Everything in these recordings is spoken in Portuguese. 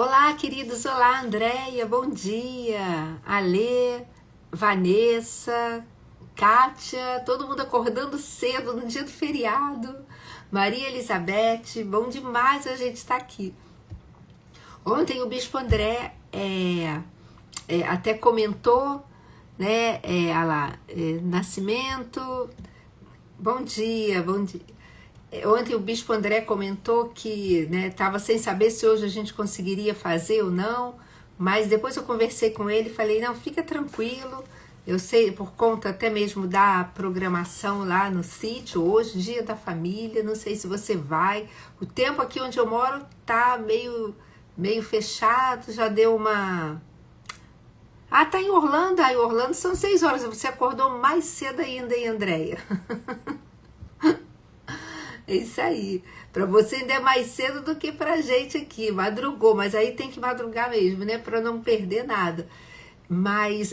Olá, queridos. Olá, Andréia. Bom dia. Alê, Vanessa, Kátia, todo mundo acordando cedo no dia do feriado. Maria Elizabeth, bom demais a gente estar aqui. Ontem o Bispo André até comentou, né? Nascimento. Bom dia, bom dia. Ontem o Bispo André comentou que estava sem saber se hoje a gente conseguiria fazer ou não, mas depois eu conversei com ele e falei, não, fica tranquilo, eu sei, por conta até mesmo da programação lá no sítio, hoje, dia da família, não sei se você vai, o tempo aqui onde eu moro tá meio fechado, já deu uma... Ah, tá em Orlando, em Orlando são 6 horas, você acordou mais cedo ainda, hein, Andréia? É isso aí. Para você ainda é mais cedo do que pra gente aqui. Madrugou, mas aí tem que madrugar mesmo, né? Para não perder nada. Mas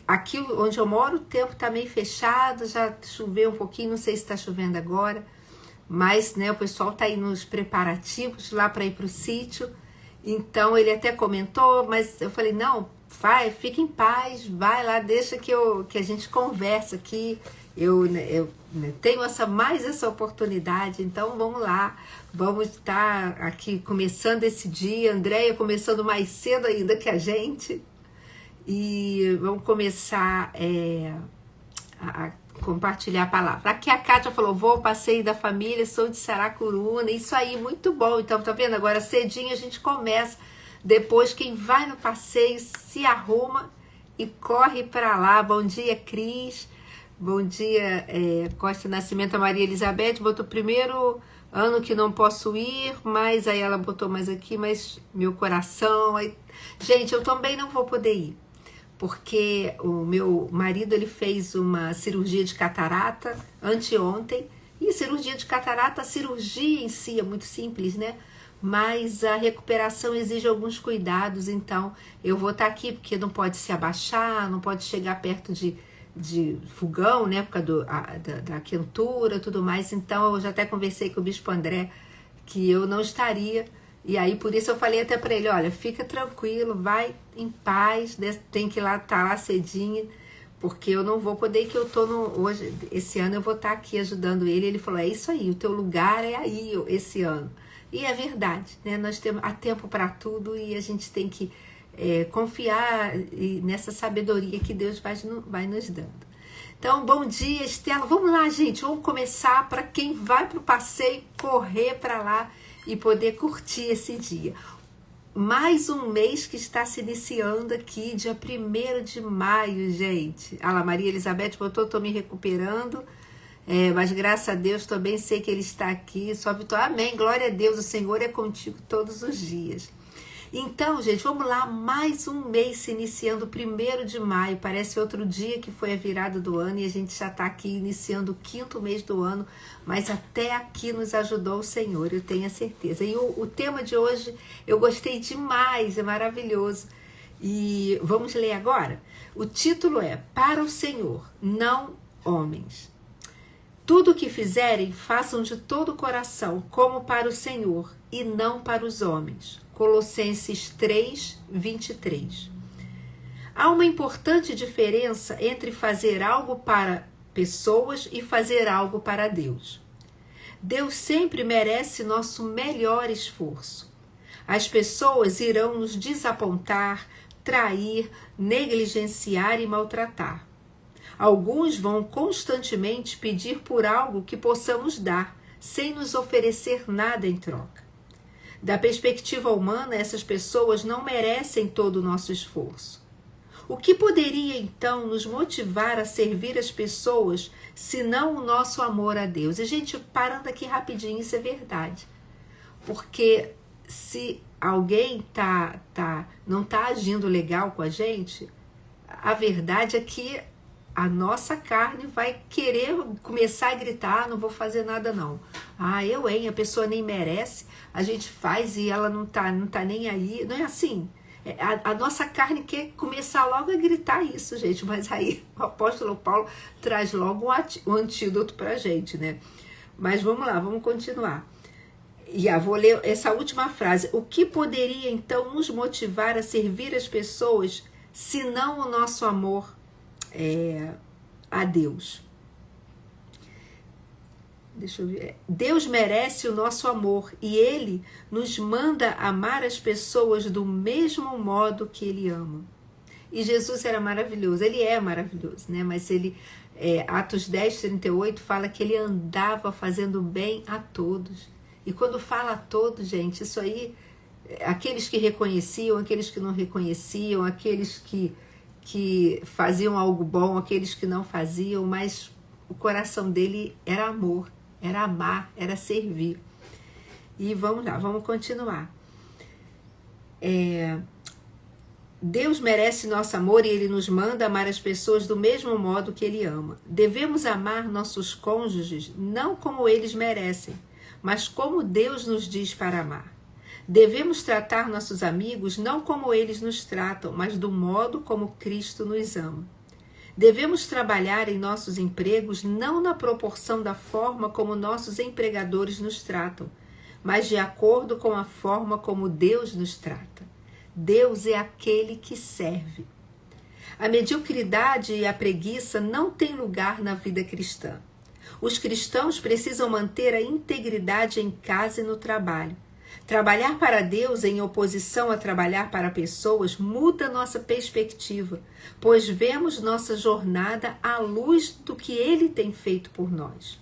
aqui onde eu moro, o tempo tá meio fechado, já choveu um pouquinho, não sei se tá chovendo agora. Mas, né, o pessoal tá aí nos preparativos lá para ir pro sítio. Então ele até comentou, mas eu falei, não, vai, fica em paz, vai lá, deixa que a gente conversa aqui. Eu tenho mais essa oportunidade, então vamos lá, vamos estar aqui começando esse dia, Andréia começando mais cedo ainda que a gente, e vamos começar a compartilhar a palavra. Aqui a Kátia falou, vou ao passeio da família, sou de Saracuruna, isso aí, muito bom, então tá vendo, agora cedinho a gente começa, depois quem vai no passeio se arruma e corre para lá. Bom dia, Cris. Bom dia, Costa Nascimento. A Maria Elizabeth botou primeiro ano que não posso ir, mas aí ela botou mais aqui, mas meu coração... Aí... Gente, eu também não vou poder ir, porque o meu marido ele fez uma cirurgia de catarata anteontem, e cirurgia de catarata, a cirurgia em si é muito simples, né? Mas a recuperação exige alguns cuidados, então eu vou estar aqui, porque não pode se abaixar, não pode chegar perto de fogão, né, por causa da quentura e tudo mais. Então eu já até conversei com o Bispo André que eu não estaria, e aí por isso eu falei até para ele, olha, fica tranquilo, vai em paz, né, tem que estar lá cedinho, porque eu não vou poder, que eu tô hoje, esse ano eu vou estar aqui ajudando ele. Ele falou, é isso aí, o teu lugar é aí esse ano. E é verdade, né, há tempo para tudo, e a gente tem que confiar nessa sabedoria que Deus vai nos dando. Então, bom dia, Estela. Vamos lá, gente. Vamos começar para quem vai para o passeio correr para lá e poder curtir esse dia. Mais um mês que está se iniciando aqui, dia 1º de maio, gente. Ah lá, Maria Elizabeth botou, estou me recuperando. Mas graças a Deus também sei que Ele está aqui. Só vitória. Amém. Glória a Deus. O Senhor é contigo todos os dias. Então, gente, vamos lá, mais um mês se iniciando, 1º de maio, parece outro dia que foi a virada do ano, e a gente já está aqui iniciando o 5º mês do ano, mas até aqui nos ajudou o Senhor, eu tenho a certeza. E o tema de hoje eu gostei demais, é maravilhoso, e vamos ler agora? O título é Para o Senhor, não homens. Tudo o que fizerem, façam de todo o coração, como para o Senhor, e não para os homens. Colossenses 3, 23. Há uma importante diferença entre fazer algo para pessoas e fazer algo para Deus. Deus sempre merece nosso melhor esforço. As pessoas irão nos desapontar, trair, negligenciar e maltratar. Alguns vão constantemente pedir por algo que possamos dar, sem nos oferecer nada em troca. Da perspectiva humana, essas pessoas não merecem todo o nosso esforço. O que poderia, então, nos motivar a servir as pessoas, se não o nosso amor a Deus? E, gente, parando aqui rapidinho, isso é verdade. Porque se alguém não está agindo legal com a gente, a verdade é que a nossa carne vai querer começar a gritar, não vou fazer nada não. Ah, a pessoa nem merece, a gente faz e ela não tá nem aí. Não é assim. A nossa carne quer começar logo a gritar isso, gente, mas aí o apóstolo Paulo traz logo um antídoto pra gente, né? Mas vamos lá, vamos continuar. Vou ler essa última frase. O que poderia então nos motivar a servir as pessoas, se não o nosso amor a Deus? Deixa eu ver. Deus merece o nosso amor e Ele nos manda amar as pessoas do mesmo modo que Ele ama. E Jesus era maravilhoso, Ele é maravilhoso, né? Mas Ele, Atos 10:38 fala que Ele andava fazendo bem a todos. E quando fala a todos, gente, isso aí, aqueles que reconheciam, aqueles que não reconheciam, aqueles que faziam algo bom, aqueles que não faziam, mas o coração dele era amor, era amar, era servir. E vamos lá, vamos continuar. Deus merece nosso amor e Ele nos manda amar as pessoas do mesmo modo que Ele ama. Devemos amar nossos cônjuges não como eles merecem, mas como Deus nos diz para amar. Devemos tratar nossos amigos não como eles nos tratam, mas do modo como Cristo nos ama. Devemos trabalhar em nossos empregos não na proporção da forma como nossos empregadores nos tratam, mas de acordo com a forma como Deus nos trata. Deus é aquele que serve. A mediocridade e a preguiça não têm lugar na vida cristã. Os cristãos precisam manter a integridade em casa e no trabalho. Trabalhar para Deus em oposição a trabalhar para pessoas muda nossa perspectiva, pois vemos nossa jornada à luz do que Ele tem feito por nós.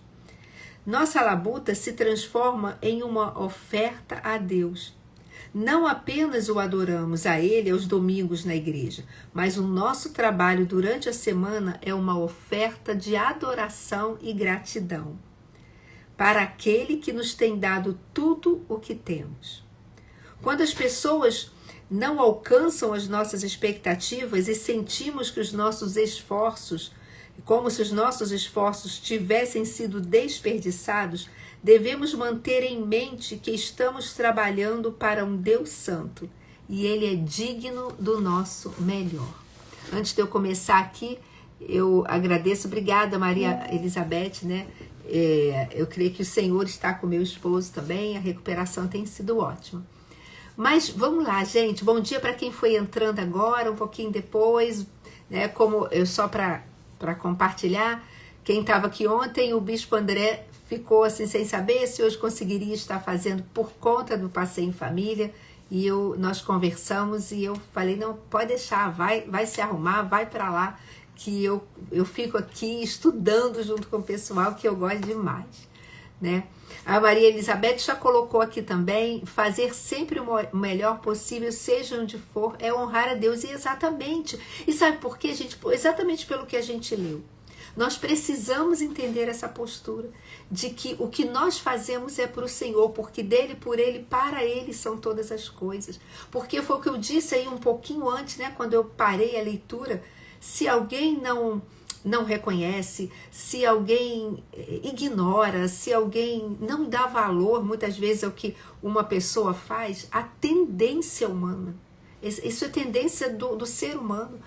Nossa labuta se transforma em uma oferta a Deus. Não apenas o adoramos a Ele aos domingos na igreja, mas o nosso trabalho durante a semana é uma oferta de adoração e gratidão para aquele que nos tem dado tudo o que temos. Quando as pessoas não alcançam as nossas expectativas e sentimos que os nossos esforços, como se os nossos esforços tivessem sido desperdiçados, devemos manter em mente que estamos trabalhando para um Deus Santo e Ele é digno do nosso melhor. Antes de eu começar aqui, eu agradeço, obrigada Maria Elizabeth, né? Eu creio que o Senhor está com meu esposo também, a recuperação tem sido ótima. Mas vamos lá, gente, bom dia para quem foi entrando agora, um pouquinho depois, né? Como eu só para compartilhar, quem estava aqui ontem, o Bispo André ficou assim sem saber se hoje conseguiria estar fazendo por conta do passeio em família, e nós conversamos e eu falei, não, pode deixar, vai se arrumar, vai para lá, que eu fico aqui estudando junto com o pessoal, que eu gosto demais, né? A Maria Elizabeth já colocou aqui também, fazer sempre o melhor possível, seja onde for, é honrar a Deus, e exatamente, e sabe por quê, gente? Exatamente pelo que a gente leu. Nós precisamos entender essa postura de que o que nós fazemos é para o Senhor, porque dele, por ele, para ele são todas as coisas. Porque foi o que eu disse aí um pouquinho antes, né, quando eu parei a leitura. Se alguém não reconhece, se alguém ignora, se alguém não dá valor, muitas vezes, ao que uma pessoa faz, a tendência humana, isso é tendência do ser humano,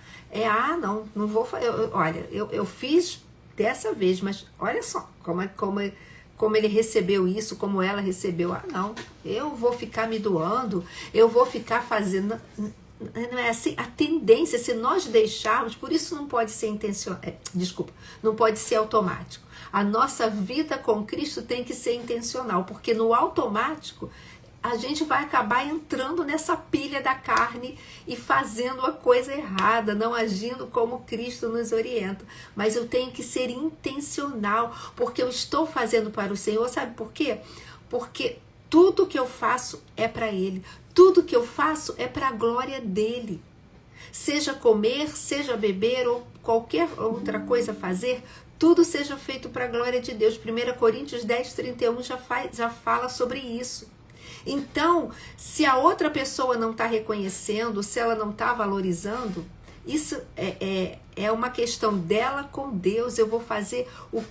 não vou fazer, olha, eu fiz dessa vez, mas olha só como ele recebeu isso, como ela recebeu, não, eu vou ficar me doando, eu vou ficar fazendo... Não é assim, a tendência, se nós deixarmos, por isso não pode ser não pode ser automático. A nossa vida com Cristo tem que ser intencional, porque no automático a gente vai acabar entrando nessa pilha da carne e fazendo a coisa errada, não agindo como Cristo nos orienta. Mas eu tenho que ser intencional, porque eu estou fazendo para o Senhor, sabe por quê? Porque tudo que eu faço é para Ele. Tudo que eu faço é para a glória dele. Seja comer, seja beber ou qualquer outra coisa fazer, tudo seja feito para a glória de Deus. 1 Coríntios 10:31 já fala sobre isso. Então, se a outra pessoa não está reconhecendo, se ela não está valorizando, isso é uma questão dela com Deus. Eu vou fazer o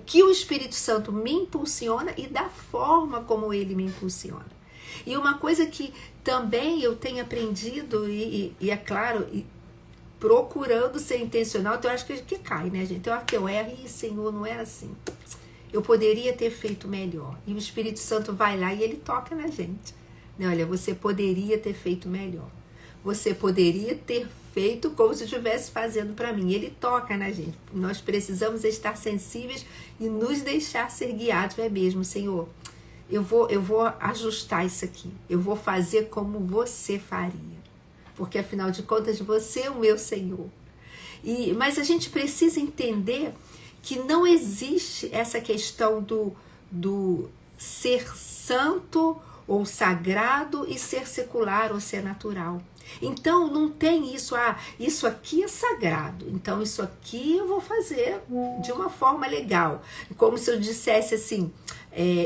que o Espírito Santo me impulsiona e da forma como ele me impulsiona. E uma coisa que também eu tenho aprendido, e é claro, procurando ser intencional, então eu acho que cai, né, gente? Eu acho que eu erro e, Senhor, não era assim. eu poderia ter feito melhor. E o Espírito Santo vai lá e ele toca na gente. Olha, você poderia ter feito melhor. Você poderia ter feito como se estivesse fazendo para mim. Ele toca na gente. Nós precisamos estar sensíveis e nos deixar ser guiados. É mesmo, Senhor, eu vou ajustar isso aqui. Eu vou fazer como você faria. Porque, afinal de contas, você é o meu Senhor. Mas a gente precisa entender que não existe essa questão do ser santo ou sagrado e ser secular ou ser natural. Então não tem isso, isso aqui é sagrado, então isso aqui eu vou fazer de uma forma legal. Como se eu dissesse assim,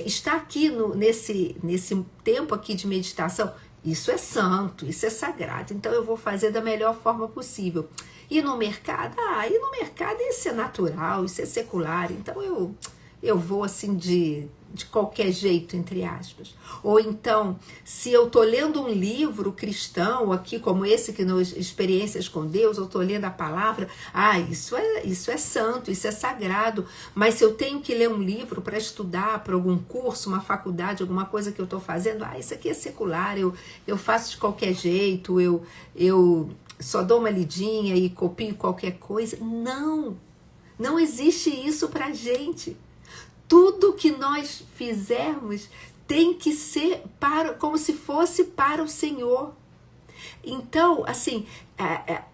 está aqui nesse tempo aqui de meditação, isso é santo, isso é sagrado, então eu vou fazer da melhor forma possível. E no mercado? E no mercado isso é natural, isso é secular, então eu vou assim de qualquer jeito, entre aspas. Ou então, se eu estou lendo um livro cristão aqui, como esse que nos Experiências com Deus, eu estou lendo a palavra, isso é santo, isso é sagrado. Mas se eu tenho que ler um livro para estudar, para algum curso, uma faculdade, alguma coisa que eu estou fazendo, isso aqui é secular, eu faço de qualquer jeito, eu só dou uma lidinha e copio qualquer coisa. Não existe isso para a gente. Tudo que nós fizermos tem que ser como se fosse para o Senhor. Então, assim,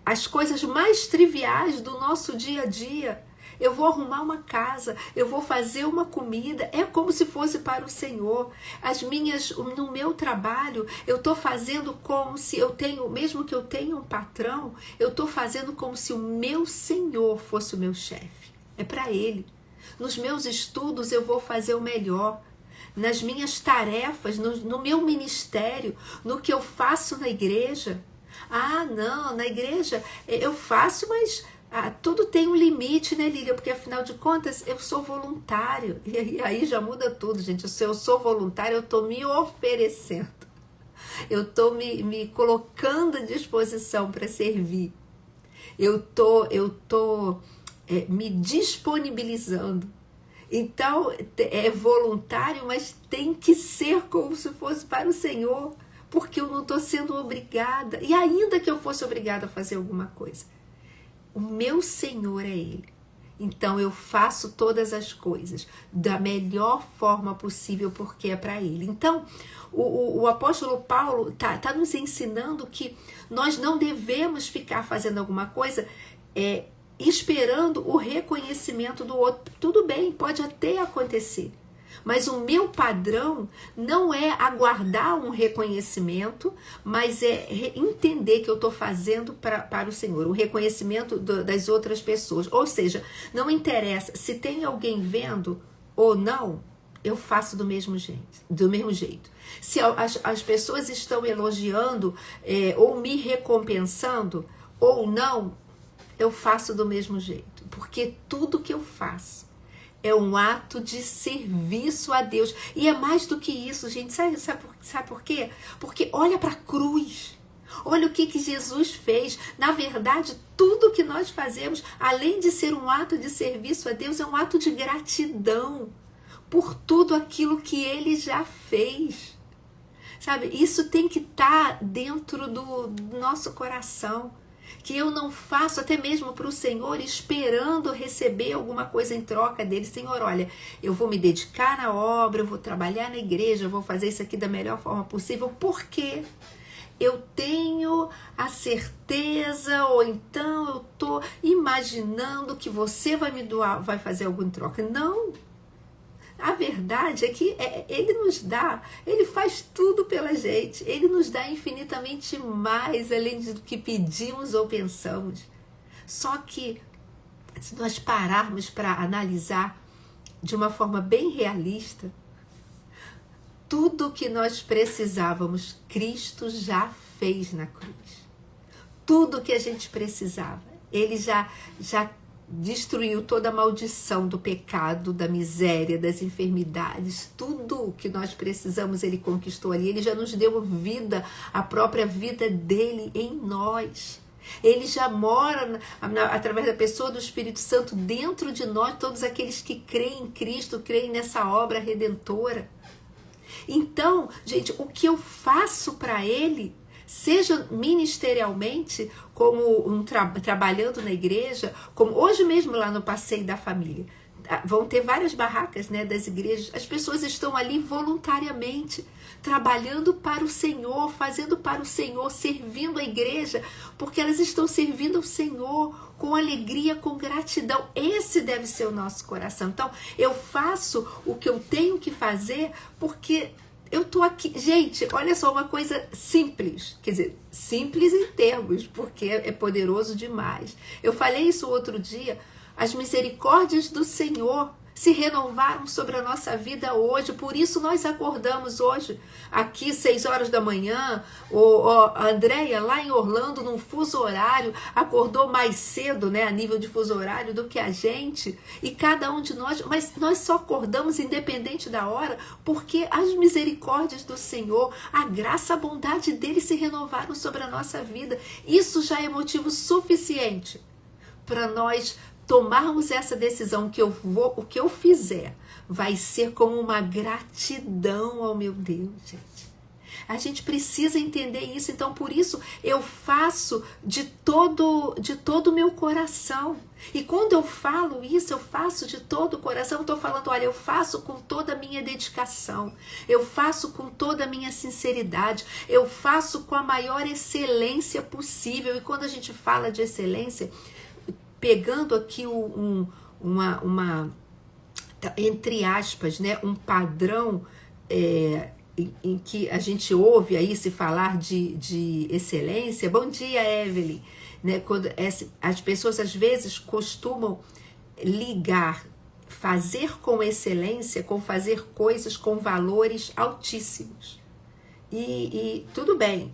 as coisas mais triviais do nosso dia a dia, eu vou arrumar uma casa, eu vou fazer uma comida, é como se fosse para o Senhor. No meu trabalho, eu estou fazendo como se mesmo que eu tenha um patrão, eu estou fazendo como se o meu Senhor fosse o meu chefe. É para Ele. Nos meus estudos eu vou fazer o melhor. Nas minhas tarefas, no meu ministério, no que eu faço na igreja. Não, na igreja eu faço, mas tudo tem um limite, né, Lília? Porque afinal de contas eu sou voluntário. E aí já muda tudo, gente. Se eu sou voluntário, eu estou me oferecendo. Eu estou me colocando à disposição para servir. Eu tô me disponibilizando. Então, é voluntário, mas tem que ser como se fosse para o Senhor, porque eu não estou sendo obrigada. E ainda que eu fosse obrigada a fazer alguma coisa, o meu Senhor é Ele. Então, eu faço todas as coisas da melhor forma possível, porque é para Ele. Então, o apóstolo Paulo tá nos ensinando que nós não devemos ficar fazendo alguma coisa esperando o reconhecimento do outro. Tudo bem, pode até acontecer. Mas o meu padrão não é aguardar um reconhecimento, mas é entender que eu estou fazendo para o Senhor, o reconhecimento das outras pessoas. Ou seja, não interessa se tem alguém vendo ou não, eu faço do mesmo jeito. Se as pessoas estão elogiando ou me recompensando ou não, eu faço do mesmo jeito, porque tudo que eu faço é um ato de serviço a Deus. E é mais do que isso, gente. Sabe por quê? Porque olha para a cruz. Olha o que Jesus fez. Na verdade, tudo que nós fazemos, além de ser um ato de serviço a Deus, é um ato de gratidão por tudo aquilo que Ele já fez. Sabe? Isso tem que estar dentro do nosso coração. Que eu não faço até mesmo para o Senhor esperando receber alguma coisa em troca dele. Senhor, olha, eu vou me dedicar na obra, eu vou trabalhar na igreja, eu vou fazer isso aqui da melhor forma possível, porque eu tenho a certeza, ou então eu estou imaginando que você vai me doar, vai fazer algo em troca. Não. A verdade é que Ele nos dá, Ele faz tudo pela gente, Ele nos dá infinitamente mais, além do que pedimos ou pensamos. Só que, se nós pararmos para analisar de uma forma bem realista, tudo que nós precisávamos, Cristo já fez na cruz. Tudo que a gente precisava, Ele já destruiu toda a maldição do pecado, da miséria, das enfermidades. Tudo o que nós precisamos Ele conquistou ali. Ele já nos deu vida, a própria vida dele em nós. Ele já mora através da pessoa do Espírito Santo dentro de nós, todos aqueles que creem em Cristo, creem nessa obra redentora. Então, gente, o que eu faço para Ele, seja ministerialmente, como trabalhando na igreja, como hoje mesmo lá no Passeio da Família, vão ter várias barracas, né, das igrejas, as pessoas estão ali voluntariamente, trabalhando para o Senhor, fazendo para o Senhor, servindo a igreja, porque elas estão servindo ao Senhor com alegria, com gratidão. Esse deve ser o nosso coração. Então, eu faço o que eu tenho que fazer porque eu tô aqui. Gente, olha só, uma coisa simples, quer dizer, simples em termos, porque é poderoso demais. Eu falei isso outro dia, as misericórdias do Senhor se renovaram sobre a nossa vida hoje, por isso nós acordamos hoje, aqui 6 horas da manhã, a Andréia lá em Orlando, num fuso horário, acordou mais cedo, né, a nível de fuso horário do que a gente, e cada um de nós, mas nós só acordamos independente da hora, porque as misericórdias do Senhor, a graça, a bondade dele se renovaram sobre a nossa vida. Isso já é motivo suficiente para nós tomarmos essa decisão, que o que eu fizer vai ser como uma gratidão ao meu Deus, gente. A gente precisa entender isso, então por isso eu faço de todo o meu coração. E quando eu falo isso, eu faço de todo o coração, eu estou falando, olha, eu faço com toda a minha dedicação, eu faço com toda a minha sinceridade, eu faço com a maior excelência possível. E quando a gente fala de excelência, pegando aqui entre aspas, né, um padrão em que a gente ouve aí se falar de excelência. Bom dia, Evelyn. Né, quando as pessoas às vezes costumam ligar fazer com excelência com fazer coisas com valores altíssimos. E tudo bem,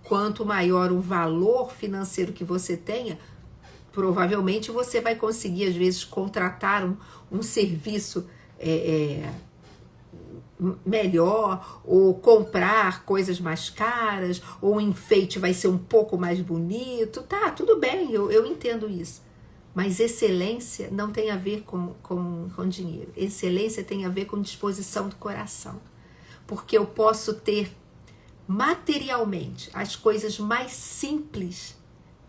quanto maior o valor financeiro que você tenha, provavelmente você vai conseguir, às vezes, contratar um serviço melhor, ou comprar coisas mais caras, ou o enfeite vai ser um pouco mais bonito. Tá, tudo bem, eu entendo isso. Mas excelência não tem a ver com dinheiro. Excelência tem a ver com disposição do coração. Porque eu posso ter materialmente as coisas mais simples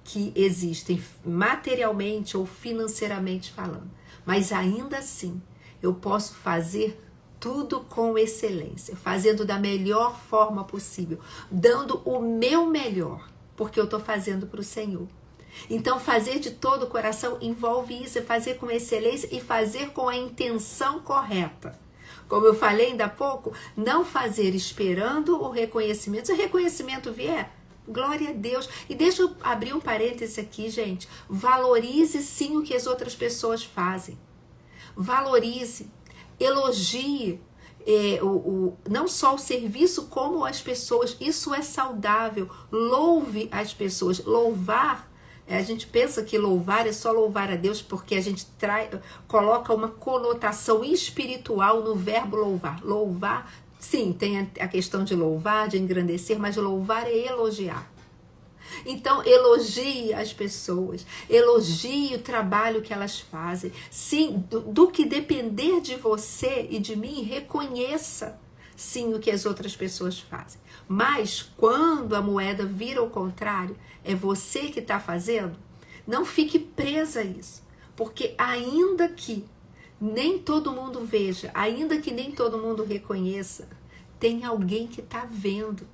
que existem, materialmente ou financeiramente falando, mas ainda assim eu posso fazer tudo com excelência, fazendo da melhor forma possível, dando o meu melhor, porque eu estou fazendo para o Senhor. Então fazer de todo o coração envolve isso, é fazer com excelência e fazer com a intenção correta. Como eu falei ainda há pouco, não fazer esperando o reconhecimento. Se o reconhecimento vier, glória a Deus. E deixa eu abrir um parêntese aqui, gente. Valorize sim o que as outras pessoas fazem. Valorize, elogie não só o serviço, como as pessoas. Isso é saudável. Louve as pessoas. Louvar, a gente pensa que louvar é só louvar a Deus, porque a gente coloca uma conotação espiritual no verbo louvar. Louvar, sim, tem a questão de louvar, de engrandecer, mas louvar é elogiar. Então, elogie as pessoas, elogie o trabalho que elas fazem. Sim, do que depender de você e de mim, reconheça, sim, o que as outras pessoas fazem. Mas, quando a moeda vira ao contrário, é você que está fazendo, não fique presa a isso. Porque ainda que nem todo mundo veja, ainda que nem todo mundo reconheça, tem alguém que está vendo.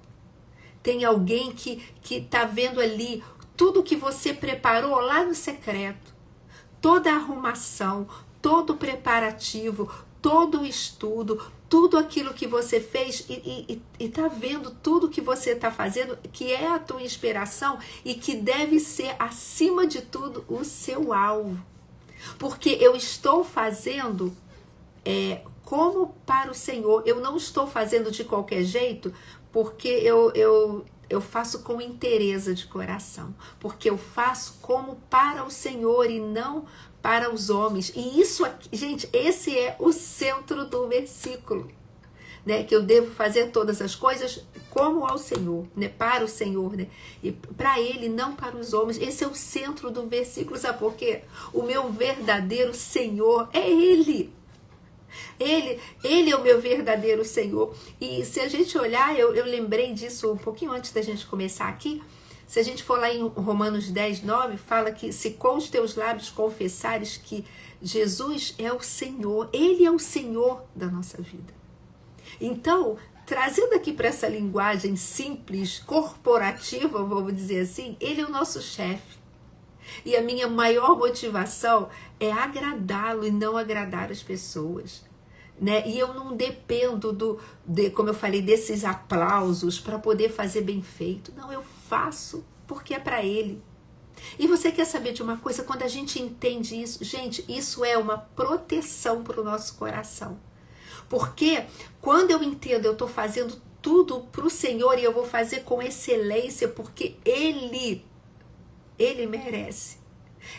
Tem alguém que está vendo ali tudo que você preparou lá no secreto. Toda a arrumação, todo o preparativo, todo o estudo, tudo aquilo que você fez e está vendo tudo que você está fazendo, que é a tua inspiração e que deve ser, acima de tudo, o seu alvo. Porque eu estou fazendo como para o Senhor. Eu não estou fazendo de qualquer jeito, porque eu faço com interesse de coração. Porque eu faço como para o Senhor e não para os homens. E isso aqui, gente, esse é o centro do versículo. né? Que eu devo fazer todas as coisas como ao Senhor, né? Para o Senhor, né? E para Ele, não para os homens. Esse é o centro do versículo, sabe por quê? O meu verdadeiro Senhor é Ele. Ele é o meu verdadeiro Senhor. E se a gente olhar, eu lembrei disso um pouquinho antes da gente começar aqui. Se a gente for lá em Romanos 10, 9, fala que se com os teus lábios confessares que Jesus é o Senhor, Ele é o Senhor da nossa vida. Então, trazendo aqui para essa linguagem simples, corporativa, vamos dizer assim, Ele é o nosso chefe. E a minha maior motivação é agradá-lo e não agradar as pessoas. Né? E eu não dependo como eu falei, desses aplausos para poder fazer bem feito. Não, eu faço porque é para Ele. E você quer saber de uma coisa? Quando a gente entende isso, gente, isso é uma proteção para o nosso coração. Porque quando eu entendo, eu estou fazendo tudo para o Senhor e eu vou fazer com excelência, porque Ele merece.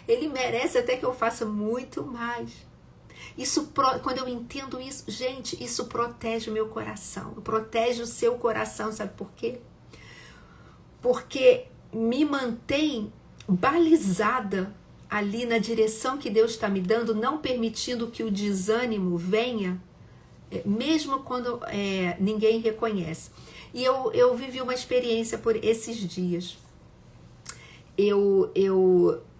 Ele merece até que eu faça muito mais. Quando eu entendo isso, gente, isso protege o meu coração, protege o seu coração, sabe por quê? Porque me mantém balizada ali na direção que Deus está me dando, não permitindo que o desânimo venha, mesmo quando ninguém reconhece. E eu vivi uma experiência por esses dias.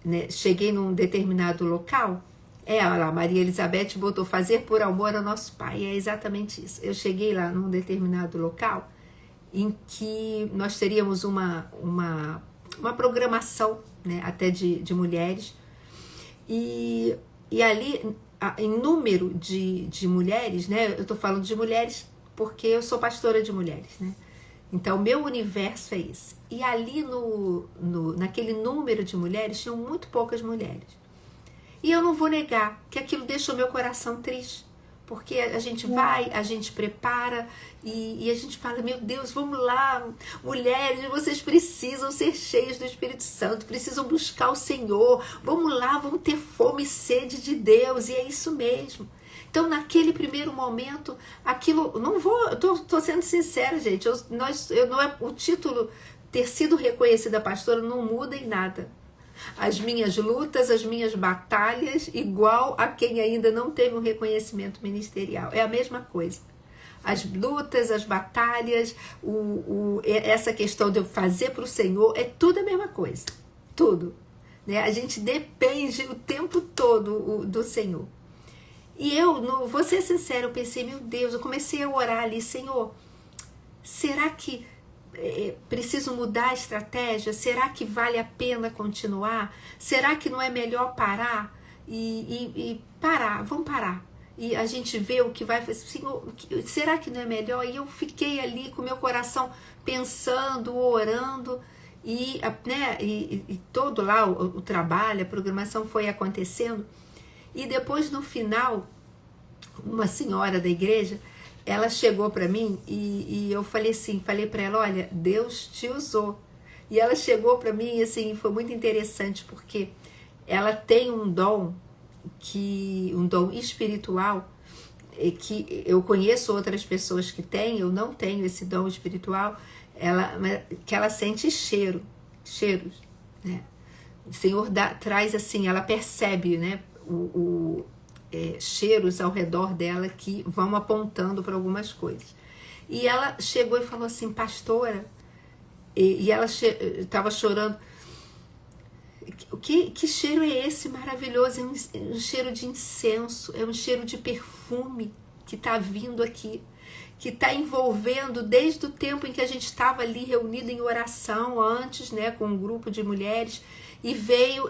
Né, cheguei num determinado local. Olha lá, Maria Elizabeth botou fazer por amor ao nosso Pai. É exatamente isso. Eu cheguei lá num determinado local em que nós teríamos uma programação, né, até de mulheres. E ali, em número de mulheres, né, eu estou falando de mulheres porque eu sou pastora de mulheres, né? Então, meu universo é esse. E ali, naquele número de mulheres, tinham muito poucas mulheres. E eu não vou negar que aquilo deixou meu coração triste. Porque a gente vai, a gente prepara e a gente fala, meu Deus, vamos lá, mulheres, vocês precisam ser cheias do Espírito Santo, precisam buscar o Senhor. Vamos lá, vamos ter fome e sede de Deus. E é isso mesmo. Então, naquele primeiro momento, aquilo, não vou, eu tô sendo sincera, gente, o título ter sido reconhecida pastora não muda em nada. As minhas lutas, as minhas batalhas, igual a quem ainda não teve um reconhecimento ministerial. É a mesma coisa. As lutas, as batalhas, essa questão de eu fazer para o Senhor, é tudo a mesma coisa. Tudo. Né? A gente depende o tempo todo do Senhor. E vou ser sincera, eu pensei, meu Deus, eu comecei a orar ali, Senhor, será que preciso mudar a estratégia? Será que vale a pena continuar? Será que não é melhor parar? E parar, vamos parar. E a gente vê o que vai fazer. Senhor, será que não é melhor? E eu fiquei ali com meu coração pensando, orando, e todo lá o trabalho, a programação foi acontecendo. E depois, no final, uma senhora da igreja, ela chegou para mim e eu falei para ela, olha, Deus te usou. E ela chegou para mim e assim, foi muito interessante, porque ela tem um dom espiritual, que eu conheço outras pessoas que têm, eu não tenho esse dom espiritual, que ela sente cheiros, né? O Senhor traz assim, ela percebe, né, cheiros ao redor dela que vão apontando para algumas coisas. E ela chegou e falou assim, pastora, e ela estava chorando, que cheiro é esse maravilhoso? É um cheiro de incenso, é um cheiro de perfume que está vindo aqui, que está envolvendo desde o tempo em que a gente estava ali reunido em oração antes, né, com um grupo de mulheres, e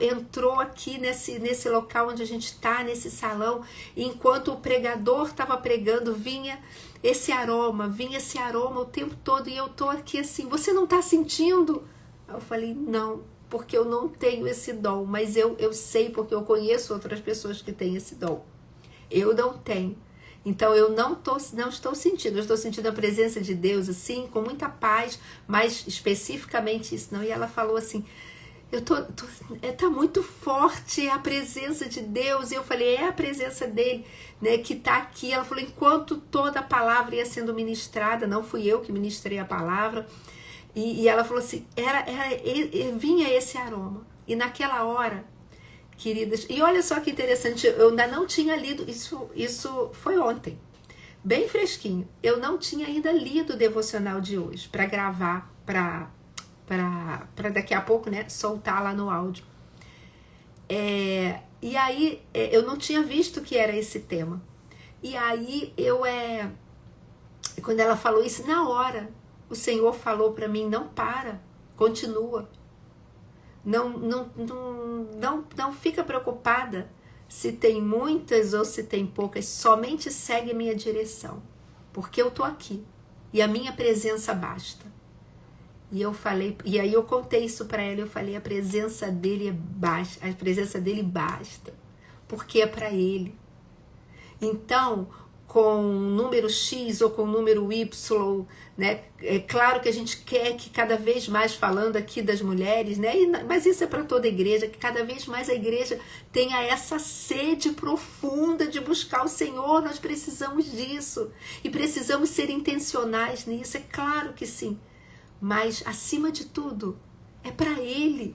entrou aqui nesse local onde a gente está, nesse salão, e enquanto o pregador estava pregando, vinha esse aroma o tempo todo, e eu estou aqui assim, você não está sentindo? Eu falei, não, porque eu não tenho esse dom, mas eu sei, porque eu conheço outras pessoas que têm esse dom. Eu não tenho. Então eu não estou sentindo, eu estou sentindo a presença de Deus assim, com muita paz, mas especificamente isso não. E ela falou assim, Tá muito forte a presença de Deus. E eu falei, é a presença dele, né, que tá aqui. Ela falou, enquanto toda a palavra ia sendo ministrada, não fui eu que ministrei a palavra, e ela falou assim, vinha esse aroma. E naquela hora, queridas, e olha só que interessante, eu ainda não tinha lido, isso foi ontem, bem fresquinho. Eu não tinha ainda lido o devocional de hoje, para gravar, para daqui a pouco, né, soltar lá no áudio. E aí, eu não tinha visto que era esse tema. E aí, quando ela falou isso, na hora, o Senhor falou para mim, não para, continua. Não fica preocupada se tem muitas ou se tem poucas, somente segue a minha direção, porque eu tô aqui, e a minha presença basta. E eu falei, e aí eu contei isso para ela, eu falei, a presença dele basta, porque é para ele. Então, com número X ou com número Y, né? É claro que a gente quer que cada vez mais, falando aqui das mulheres, né? Mas isso é para toda a igreja, que cada vez mais a igreja tenha essa sede profunda de buscar o Senhor. Nós precisamos disso e precisamos ser intencionais nisso, é claro que sim. Mas, acima de tudo, é para Ele.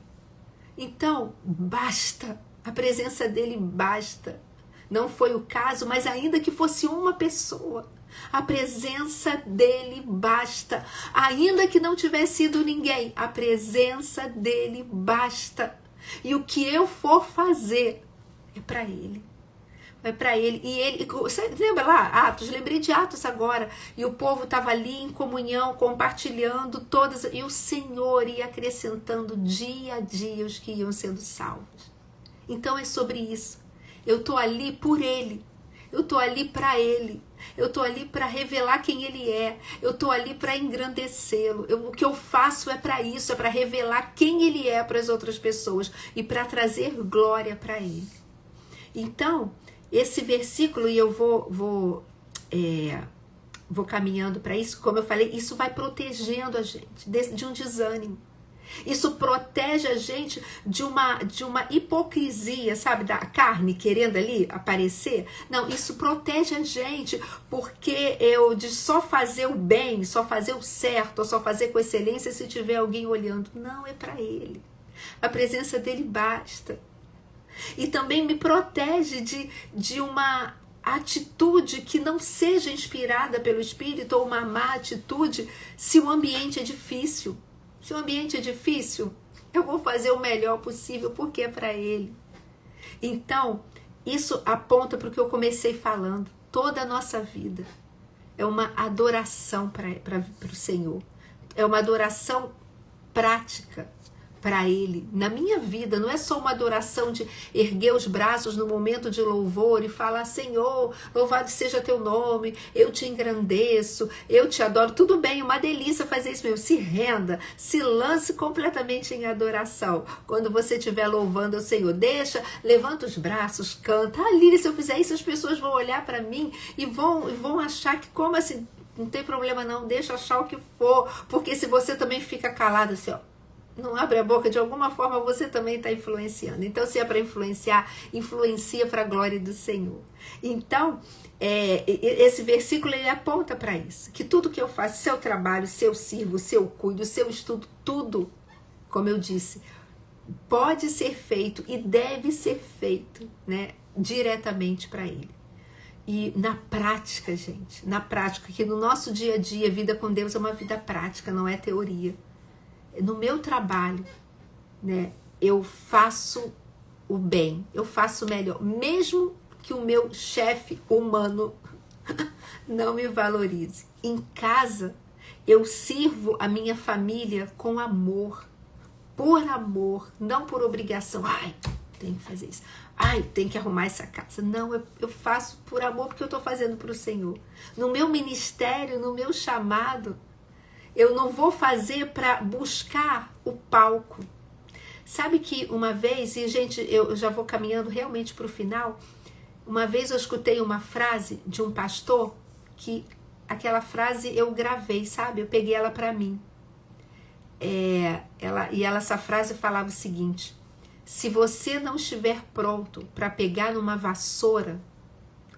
Então, basta. A presença dEle basta. Não foi o caso, mas ainda que fosse uma pessoa, a presença dEle basta. Ainda que não tivesse sido ninguém, a presença dEle basta. E o que eu for fazer é para Ele. É para ele. E ele, você lembra lá, Atos? Lembrei de Atos agora. E o povo estava ali em comunhão, compartilhando todas. E o Senhor ia acrescentando dia a dia os que iam sendo salvos. Então é sobre isso. Eu estou ali por Ele. Eu estou ali para Ele. Eu estou ali para revelar quem Ele é. Eu estou ali para engrandecê-lo. O que eu faço é para isso, é para revelar quem Ele é para as outras pessoas e para trazer glória para Ele. Então, esse versículo, e eu vou caminhando para isso, como eu falei, isso vai protegendo a gente de um desânimo. Isso protege a gente de uma hipocrisia, sabe, da carne querendo ali aparecer. Não, isso protege a gente, porque de só fazer o bem, só fazer o certo, ou só fazer com excelência se tiver alguém olhando. Não, é para Ele. A presença dEle basta. E também me protege de uma atitude que não seja inspirada pelo Espírito, ou uma má atitude, se o ambiente é difícil. Se o ambiente é difícil, eu vou fazer o melhor possível, porque é para Ele. Então, isso aponta para o que eu comecei falando. Toda a nossa vida é uma adoração para o Senhor. É uma adoração prática para Ele. Na minha vida, não é só uma adoração de erguer os braços no momento de louvor e falar, Senhor, louvado seja teu nome, eu te engrandeço, eu te adoro. Tudo bem, uma delícia fazer isso mesmo. Se renda, se lance completamente em adoração. Quando você estiver louvando ao Senhor, levanta os braços, canta. Lília, se eu fizer isso, as pessoas vão olhar para mim e vão achar que, como assim? Não tem problema não, deixa achar o que for, porque se você também fica calado assim, ó, não abre a boca, de alguma forma você também está influenciando. Então, se é para influenciar, influencia para a glória do Senhor. Então, esse versículo ele aponta para isso. Que tudo que eu faço, se eu trabalho, se eu sirvo, se eu cuido, se eu estudo, tudo, como eu disse, pode ser feito e deve ser feito, né, diretamente para Ele. E na prática, gente, na prática, que no nosso dia a dia, vida com Deus é uma vida prática, não é teoria. No meu trabalho, né, eu faço o bem, eu faço o melhor, mesmo que o meu chefe humano não me valorize. Em casa, eu sirvo a minha família com amor, por amor, não por obrigação. Ai, tem que fazer isso. Ai, tem que arrumar essa casa. Não, eu faço por amor, porque eu estou fazendo para o Senhor. No meu ministério, no meu chamado, eu não vou fazer para buscar o palco. Sabe que uma vez, e gente, eu já vou caminhando realmente para o final, uma vez eu escutei uma frase de um pastor, que aquela frase eu gravei, sabe? Eu peguei ela para mim. essa frase falava o seguinte: se você não estiver pronto para pegar numa vassoura,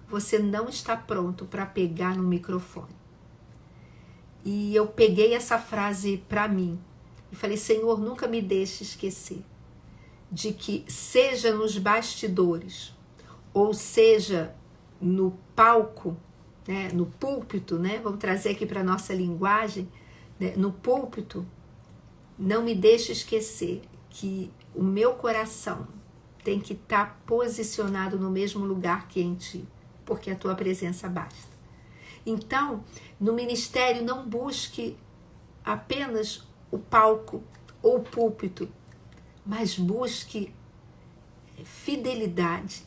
você não está pronto para pegar no microfone. E eu peguei essa frase para mim e falei: Senhor, nunca me deixe esquecer de que, seja nos bastidores ou seja no palco, né, no púlpito, né, vamos trazer aqui para a nossa linguagem, né, no púlpito, não me deixe esquecer que o meu coração tem que estar posicionado no mesmo lugar que em ti, porque a tua presença basta. Então, no ministério, não busque apenas o palco ou o púlpito, mas busque fidelidade.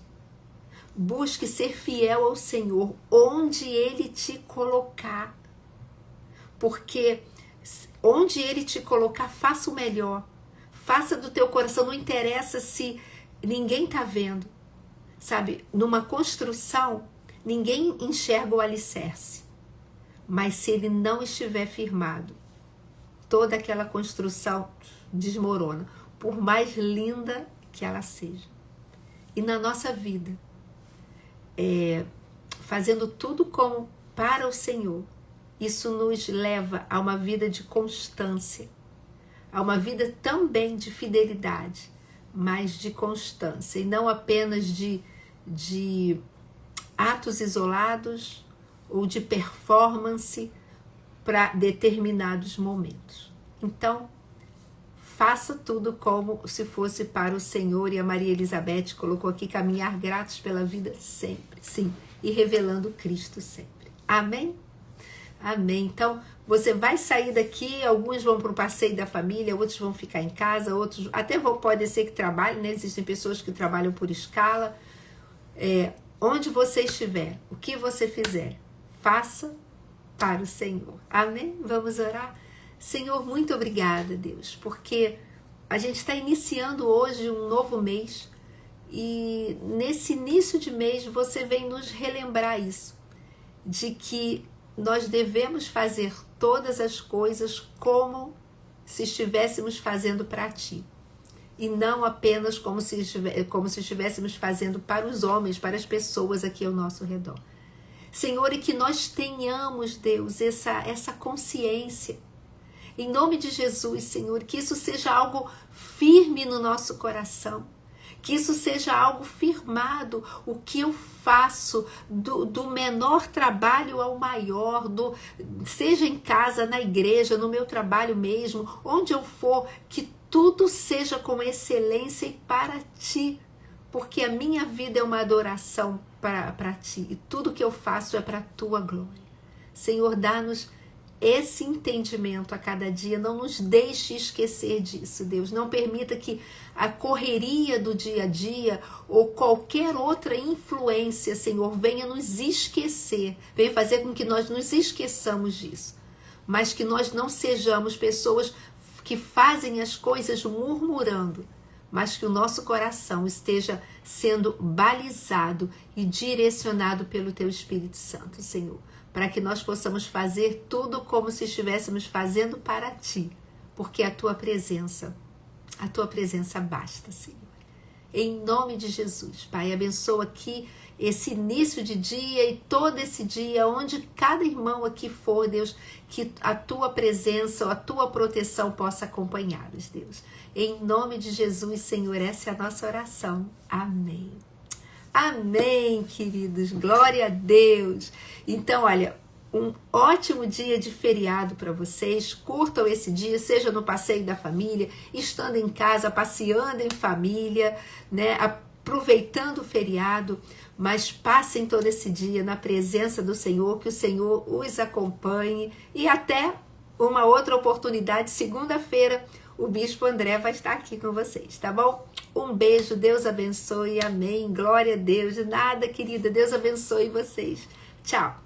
Busque ser fiel ao Senhor onde Ele te colocar. Porque onde Ele te colocar, faça o melhor. Faça do teu coração, não interessa se ninguém está vendo. Sabe, numa construção, ninguém enxerga o alicerce. Mas se ele não estiver firmado, toda aquela construção desmorona, por mais linda que ela seja. E na nossa vida, fazendo tudo como para o Senhor, isso nos leva a uma vida de constância, a uma vida também de fidelidade, mas de constância, e não apenas de atos isolados ou de performance para determinados momentos. Então, faça tudo como se fosse para o Senhor, e a Maria Elizabeth colocou aqui: caminhar gratos pela vida sempre, sim, e revelando Cristo sempre. Amém? Amém. Então, você vai sair daqui, alguns vão para o passeio da família, outros vão ficar em casa, outros até pode ser que trabalhem, né? Existem pessoas que trabalham por escala. Onde você estiver, o que você fizer, faça para o Senhor. Amém? Vamos orar? Senhor, muito obrigada, Deus, porque a gente está iniciando hoje um novo mês, e nesse início de mês você vem nos relembrar isso, de que nós devemos fazer todas as coisas como se estivéssemos fazendo para Ti, e não apenas como se estivéssemos fazendo para os homens, para as pessoas aqui ao nosso redor. Senhor, e que nós tenhamos, Deus, essa consciência, em nome de Jesus, Senhor, que isso seja algo firme no nosso coração, que isso seja algo firmado, o que eu faço, do menor trabalho ao maior, seja em casa, na igreja, no meu trabalho mesmo, onde eu for, que tudo seja com excelência e para Ti, porque a minha vida é uma adoração para Ti, e tudo que eu faço é para a Tua glória. Senhor, dá-nos esse entendimento a cada dia, não nos deixe esquecer disso, Deus. Não permita que a correria do dia a dia ou qualquer outra influência, Senhor, venha nos esquecer, venha fazer com que nós nos esqueçamos disso, mas que nós não sejamos pessoas que fazem as coisas murmurando, mas que o nosso coração esteja sendo balizado e direcionado pelo Teu Espírito Santo, Senhor, para que nós possamos fazer tudo como se estivéssemos fazendo para Ti, porque a Tua presença basta, Senhor. Em nome de Jesus, Pai, abençoa aqui esse início de dia e todo esse dia, onde cada irmão aqui for, Deus, que a Tua presença ou a Tua proteção possa acompanhá-los, Deus. Em nome de Jesus, Senhor, essa é a nossa oração. Amém. Amém, queridos. Glória a Deus. Então, olha, um ótimo dia de feriado para vocês. Curtam esse dia, seja no passeio da família, estando em casa, passeando em família, né, aproveitando o feriado, mas passem todo esse dia na presença do Senhor, que o Senhor os acompanhe, e até uma outra oportunidade, segunda-feira, o Bispo André vai estar aqui com vocês, tá bom? Um beijo, Deus abençoe, amém, glória a Deus. De nada, querida, Deus abençoe vocês. Tchau.